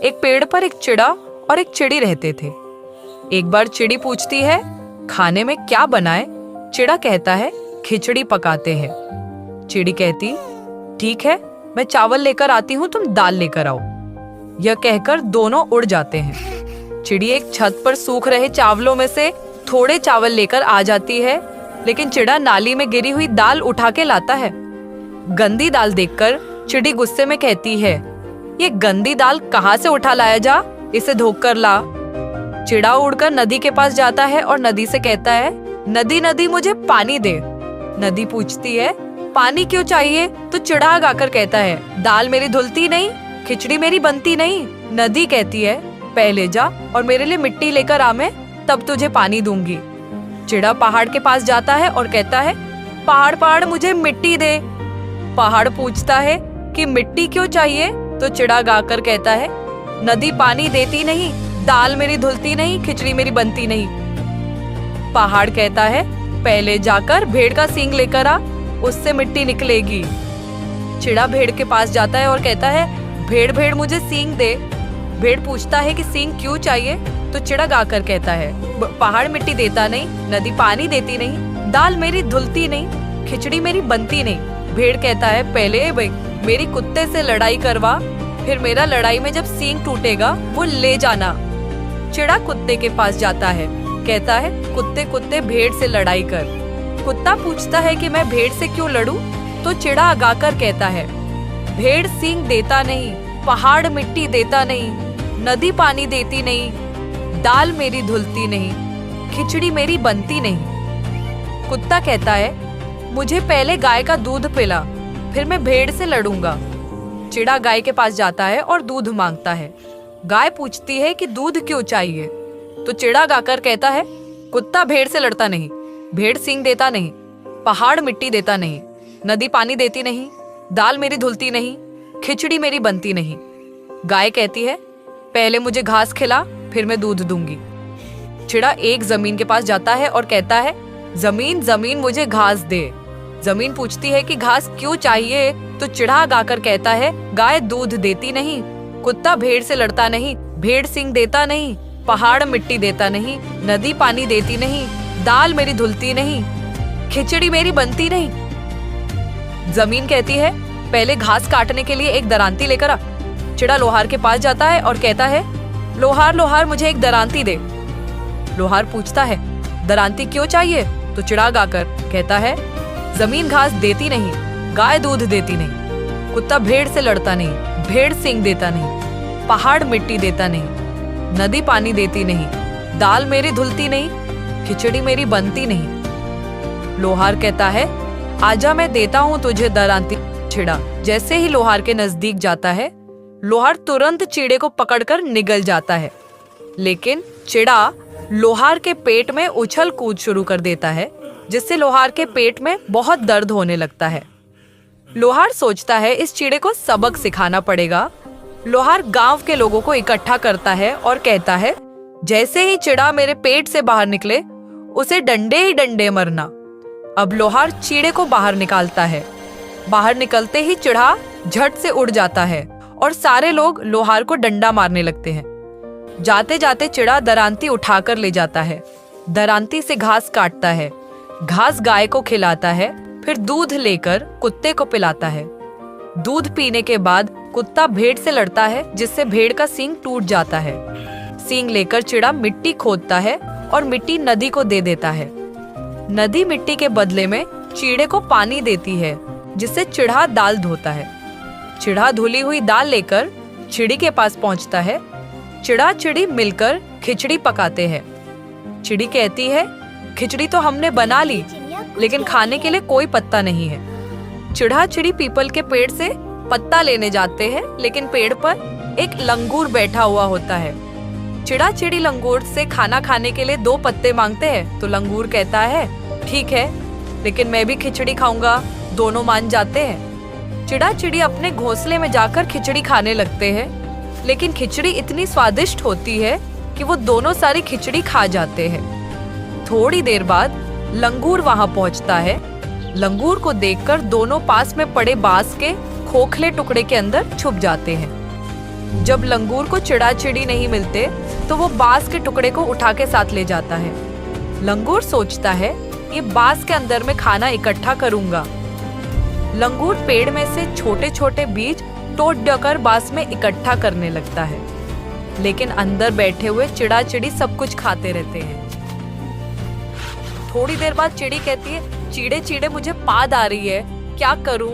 एक पेड़ पर एक चिड़ा और एक चिड़ी रहते थे। एक बार चिड़ी पूछती है, खाने में क्या बनाए? चिड़ा कहता है, खिचड़ी पकाते हैं। चिड़ी कहती, ठीक है, मैं चावल लेकर आती हूँ, तुम दाल लेकर आओ। यह कहकर दोनों उड़ जाते हैं। चिड़ी एक छत पर सूख रहे चावलों में से थोड़े चावल लेकर आ जाती है, लेकिन चिड़ा नाली में गिरी हुई दाल उठा के लाता है। गंदी दाल देखकर चिड़ी गुस्से में कहती है, ये गंदी दाल कहाँ से उठा लाया जा, इसे धो कर ला। चिड़ा उड़कर नदी के पास जाता है और नदी से कहता है, नदी नदी मुझे पानी दे। नदी पूछती है, पानी क्यों चाहिए? तो चिड़ा गाकर कहता है, दाल मेरी धुलती नहीं, खिचड़ी मेरी बनती नहीं। नदी कहती है, पहले जा और मेरे लिए मिट्टी लेकर आ, मैं तब तुझे पानी दूंगी। चिड़ा पहाड़ के पास जाता है और कहता है, पहाड़ पहाड़ मुझे मिट्टी दे। पहाड़ पूछता है कि मिट्टी क्यों चाहिए? तो चिड़ा गाकर कहता है, नदी पानी देती नहीं, दाल मेरी धुलती नहीं, खिचड़ी मेरी बनती नहीं। पहाड़ कहता है, पहले जाकर भेड़ का सींग लेकर आ, उससे मिट्टी निकलेगी। चिड़ा भेड़ के पास जाता है और कहता है, भेड़ भेड़ मुझे सींग दे। भेड़ पूछता है कि सींग क्यों चाहिए? तो चिड़ा गाकर कहता है, पहाड़ मिट्टी देता नहीं, नदी पानी देती नहीं, दाल मेरी धुलती नहीं, खिचड़ी मेरी बनती नहीं। भेड़ कहता है, पहले मेरी कुत्ते से लड़ाई करवा, फिर मेरा लड़ाई में जब सींग टूटेगा वो ले जाना। चिड़ा कुत्ते के पास जाता है, कहता है, कुत्ते कुत्ते भेड़ से लड़ाई कर। कुत्ता पूछता है कि मैं भेड़ से क्यों लड़ूं? तो चिड़ा आगाकर कहता है, भेड़ सींग देता नहीं, पहाड़ मिट्टी देता नहीं, नदी पानी देती नहीं, दाल मेरी धुलती नहीं, खिचड़ी मेरी बनती नहीं। कुत्ता कहता है, मुझे पहले गाय का दूध पिला, फिर मैं भेड़ से लड़ूंगा। चिड़ा गाय के पास जाता है और दूध मांगता है। गाय पूछती है कि दूध क्यों चाहिए? तो चिड़ा गाकर कहता है, कुत्ता भेड़ से लड़ता नहीं, भेड़ सींग देता नहीं, पहाड़ मिट्टी देता नहीं, नदी पानी देती नहीं, दाल मेरी धुलती नहीं, खिचड़ी मेरी बनती नहीं। गाय कहती है, पहले मुझे घास खिला, फिर मैं दूध दूंगी। चिड़ा एक जमीन के पास जाता है और कहता है, जमीन जमीन मुझे घास दे। जमीन पूछती है कि घास क्यों चाहिए? तो चिड़ा गाकर कहता है, गाय दूध देती नहीं, कुत्ता भेड़ से लड़ता नहीं, भेड़ सींग देता नहीं, पहाड़ मिट्टी देता नहीं, नदी पानी देती नहीं, दाल मेरी धुलती नहीं, खिचड़ी मेरी बनती नहीं। जमीन कहती है, पहले घास काटने के लिए एक दरांती लेकर आ। चिड़ा लोहार के पास जाता है और कहता है, लोहार लोहार मुझे एक दरांती दे। लोहार पूछता है, दरांती क्यों चाहिए? तो चिड़ा गाकर कहता है, जमीन घास देती नहीं, गाय दूध देती नहीं, कुत्ता भेड़ से लड़ता नहीं, भेड़ सींग देता नहीं, पहाड़ मिट्टी देता नहीं, नदी पानी देती नहीं, दाल मेरी धुलती नहीं, खिचड़ी मेरी बनती नहीं। लोहार कहता है, आजा मैं देता हूँ तुझे दरांती। चिड़ा जैसे ही लोहार के नजदीक जाता है, लोहार तुरंत चिड़े को पकड़कर निगल जाता है। लेकिन चिड़ा लोहार के पेट में उछल कूद शुरू कर देता है, जिससे लोहार के पेट में बहुत दर्द होने लगता है। लोहार सोचता है इस चिड़े को सबक सिखाना पड़ेगा। लोहार गांव के लोगों को इकट्ठा करता है और कहता है, जैसे ही चिड़ा मेरे पेट से बाहर निकले, उसे डंडे ही डंडे मरना। अब लोहार चिड़े को बाहर निकालता है। बाहर निकलते ही चिड़ा झट से उड़ जाता है और सारे लोग लोहार को डंडा मारने लगते हैं। जाते जाते चिड़ा दरांती उठाकर ले जाता है। दरांती से घास काटता है, घास गाय को खिलाता है, फिर दूध लेकर कुत्ते को पिलाता है। दूध पीने के बाद कुत्ता भेड़ से लड़ता है, जिससे भेड़ का सींग टूट जाता है। सींग लेकर चिड़ा मिट्टी खोदता है और मिट्टी नदी को दे देता है। नदी मिट्टी के बदले में चिड़े को पानी देती है, जिससे चिड़ा दाल धोता है। चिड़ा धुली हुई दाल लेकर चिड़ी के पास पहुंचता है। चिड़ा चिड़ी मिलकर खिचड़ी पकाते हैं। चिड़ी कहती है, खिचड़ी तो हमने बना ली, लेकिन खाने के लिए कोई पत्ता नहीं है। चिड़ा चिड़ी पीपल के पेड़ से पत्ता लेने जाते हैं, लेकिन पेड़ पर एक लंगूर बैठा हुआ होता है। चिड़ा चिड़ी लंगूर से खाना खाने के लिए 2 पत्ते मांगते हैं, तो लंगूर कहता है, ठीक है, लेकिन मैं भी खिचड़ी खाऊंगा। दोनों मान जाते हैं। चिड़ा चिड़ी अपने घोंसले में जाकर खिचड़ी खाने लगते हैं, लेकिन खिचड़ी इतनी स्वादिष्ट होती है कि वो दोनों सारी खिचड़ी खा जाते हैं। थोड़ी देर बाद लंगूर वहां पहुंचता है। लंगूर को देखकर दोनों पास में पड़े बांस के खोखले टुकड़े के अंदर छुप जाते हैं। जब लंगूर को चिड़ा चिड़ी नहीं मिलते तो वो बांस के टुकड़े को उठा के साथ ले जाता है। लंगूर सोचता है ये बांस के अंदर में खाना इकट्ठा करूंगा। लंगूर पेड़ में से छोटे छोटे बीज तोड़ कर बांस में इकट्ठा करने लगता है, लेकिन अंदर बैठे हुए चिड़ा चिड़ी सब कुछ खाते रहते हैं। थोड़ी देर बाद चिड़ी कहती है, चीड़े चीड़े मुझे पाद आ रही है, क्या करूं?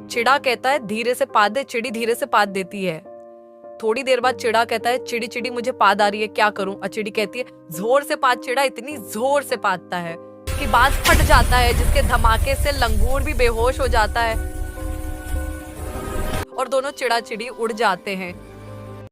चिड़ा कहता है, धीरे से पाद दे। चिड़ी धीरे से पाद देती है। थोड़ी देर बाद चिड़ा कहता है, चिड़ी चिड़ी मुझे पाद आ रही है, क्या करूं? और चिड़ी कहती है, जोर से पाद। चिड़ा इतनी जोर से पादता है कि बांस फट जाता है, जिसके धमाके से लंगूर भी बेहोश हो जाता है और दोनों चिड़ा चिड़ी उड़ जाते हैं।